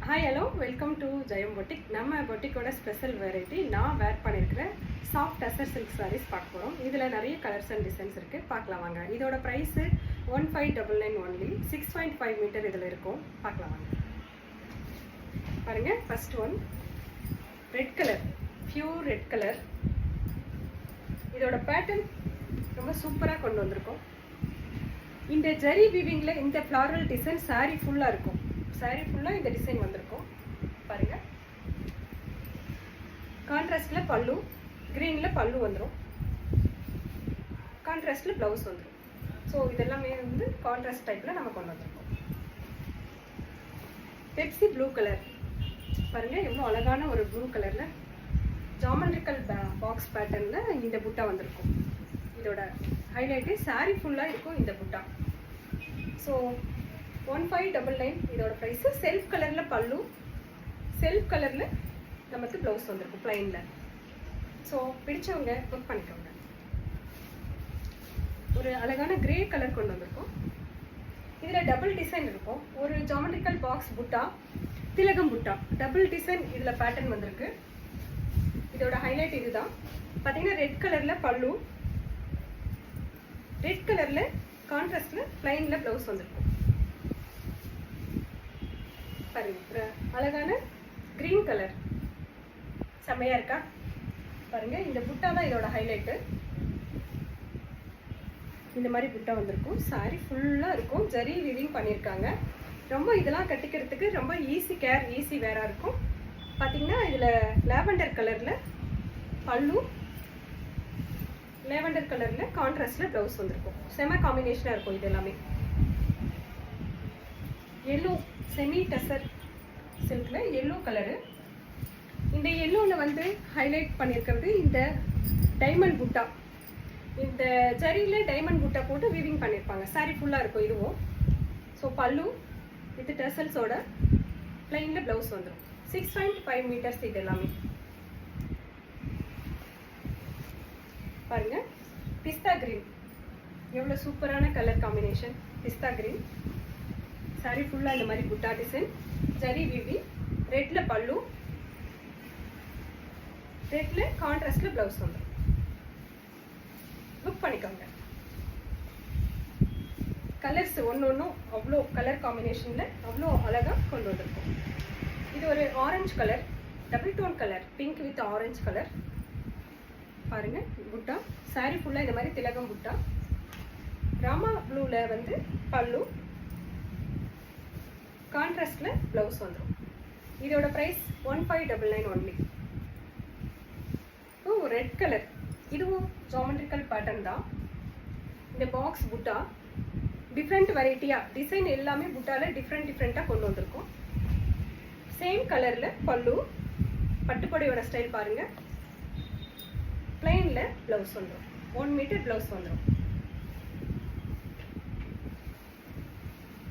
Hi hello welcome to Jayam boutique. நம்ம பொட்டிக்கோட special variety நான் வேர் பண்ணியிருக்கிற சாஃப்ட் டசர் சில்க் சாரீஸ் பார்க்க போகிறோம். இதில் நிறைய கலர்ஸ் அண்ட் டிசைன்ஸ் இருக்குது, பார்க்கலாம் வாங்க. இதோட ப்ரைஸு 1599 ஒன்லி. 6.5 மீட்டர் இதில் இருக்கும், பார்க்கலாம் வாங்க. பாருங்கள், first one red colour, pure red colour. இதோட பேட்டர்ன் ரொம்ப சூப்பராக கொண்டு வந்திருக்கோம். இந்த ஜரி வீவிங்கில் இந்த ஃப்ளாரல் டிசைன் சாரீ ஃபுல்லாக இருக்கும். சாரீ ஃபுல்லாக இந்த டிசைன் வந்திருக்கும் பாருங்கள். கான்ட்ராஸ்டில் பல்லு, க்ரீனில் பல்லு வந்துடும், கான்ட்ராஸ்டில் ப்ளவுஸ் வந்துடும். ஸோ இதெல்லாமே வந்து கான்ட்ராஸ்ட் டைப்பில் நம்ம கொண்டு வந்திருக்கோம். பெப்சி ப்ளூ கலர் பாருங்கள், எவ்வளோ அழகான ஒரு ப்ளூ கலரில் ஜாமெட்ரிக்கல் பாக்ஸ் பேட்டர்னில் இந்த புட்டா வந்திருக்கும். இதோட ஹைலைட்டு சாரீ ஃபுல்லாக இருக்கும் இந்த புட்டா. ஸோ 1599 இதோட ப்ரைஸு. செல்ஃப் கலரில் பல்லு, செல்ஃப் கலரில் நமக்கு ப்ளவுஸ் வந்திருக்கும் ப்ளைனில். ஸோ பிடிச்சவங்க புக் பண்ணிக்கோங்க. ஒரு அழகான கிரே கலர் கொண்டு வந்திருக்கும். இதில் டபுள் டிசைன் இருக்கும். ஒரு ஜாமெட்ரிக்கல் பாக்ஸ் புட்டா, திலகம் புட்டா, டபுள் டிசைன் இதில் பேட்டர்ன் வந்திருக்கு. இதோட ஹைலைட் இதுதான். பார்த்தீங்கன்னா ரெட் கலரில் பல்லு, ரெட் கலரில் கான்ட்ராஸ்டில் ப்ளைனில் ப்ளவுஸ் வந்திருக்கும். பாருங்க, அழகான கிரீன் கலர் செம்மையா இருக்கா பாருங்க. இந்த புட்டா தான் இதோட ஹைலைட்டு. இந்த மாதிரி புட்டா வந்திருக்கும். சாரி ஃபுல்லா இருக்கும், ஜரி வீவிங் பண்ணியிருக்காங்க. ரொம்ப இதெல்லாம் கட்டிக்கிறதுக்கு ரொம்ப ஈஸி கேர், ஈஸி வேரா இருக்கும். பார்த்தீங்கன்னா இதில் லாவெண்டர் கலரில் பல்லு, லாவெண்டர் கலரில் கான்ட்ராஸ்டில் ப்ளவுஸ் வந்திருக்கும். செம காம்பினேஷனாக இருக்கும் இது எல்லாமே. எல்லோ செமி டசர் சில்கில் எல்லோ கலரு. இந்த எல்லோவில் வந்து ஹைலைட் பண்ணியிருக்கிறது இந்த டைமண்ட் புட்டா. இந்த ஜரியில் டைமண்ட் புட்டா போட்டு வீவிங் பண்ணியிருப்பாங்க. சாரி ஃபுல்லாக இருக்கும் இதுவும். ஸோ பல்லு வித் டசல்ஸோட ப்ளைனில் ப்ளவுஸ் வந்துடும். 6.5 மீட்டர்ஸ் இது எல்லாமே. பாருங்கள், பிஸ்தா கிரீன் எவ்வளோ சூப்பரான கலர் காம்பினேஷன். பிஸ்தா கிரீன் சாரி ஃபுல்லாக இந்த மாதிரி புட்டா டிசைன், ஜரி விவி, ரெட்டில் பல்லு, ரெட்டில் கான்ட்ராஸ்டில் ப்ளவுஸ் வந்துடும். புக் பண்ணிக்கோங்க. கலர்ஸ் ஒன்று ஒன்றும் அவ்வளோ கலர் காம்பினேஷனில் அவ்வளோ அழகாக கொண்டு வந்திருக்கும். இது ஒரு orange colour, double tone colour, pink with orange colour. பாருங்கள், புட்டா சாரி ஃபுல்லாக இந்த மாதிரி திலகம் புட்டா. ராமா ப்ளூவில் வந்து பல்லு, கான்ட்ராஸ்டில் ப்ளவுஸ் வந்துடும். இதோட ப்ரைஸ் 1599 ஒன்லி. ரெட் கலர், இதுவும் ஜாமெட்ரிக்கல் பேட்டர்ன் தான். இந்த பாக்ஸ் புட்டா டிஃப்ரெண்ட் வெரைட்டியாக டிசைன் எல்லாமே புட்டாவில் டிஃப்ரெண்ட்டாக கொண்டு வந்திருக்கும். சேம் கலரில் பல்லு, பட்டுப்படையோட ஸ்டைல் பாருங்கள். பிளைனில் ப்ளவுஸ் வந்துடும், 1 மீட்டர் ப்ளவுஸ் வந்துடும்.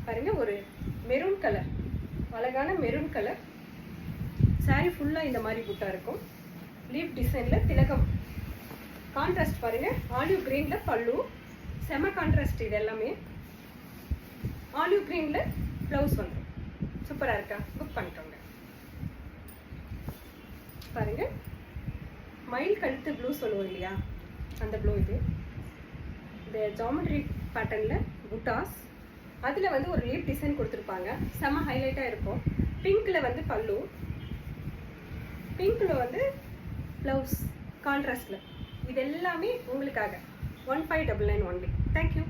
பாருங்க, ஒரு மெரூன் கலர், அழகான மெரூன் கலர். சாரி ஃபுல்லாக இந்த மாதிரி புட்டா இருக்கும். லீஃப் டிசைனில் திலகம் கான்ட்ராஸ்ட் பாருங்க. ஆலிவ் கிரீனில் பல்லு, செம கான்ட்ராஸ்ட். இது எல்லாமே ஆலிவ் கிரீனில் ப்ளவுஸ் வந்துடும். சூப்பராக இருக்கா? புக் பண்ணிக்கோங்க. பாருங்க, மயில் கழுத்து ப்ளூ சொல்லுவோம் இல்லையா, அந்த ப்ளூ இது. இந்த ஜாமெட்ரி பேட்டர்னில் புட்டாஸ், அதில் வந்து ஒரு லீப் டிசைன் கொடுத்துருப்பாங்க. செம ஹைலைட்டாக இருக்கும். பிங்க்கில் வந்து பல்லு, பிங்க்கில் வந்து ப்ளவுஸ் கான்ட்ராஸ்டில். இது எல்லாமே உங்களுக்காக 1599 ஒன்லி. தேங்க்யூ.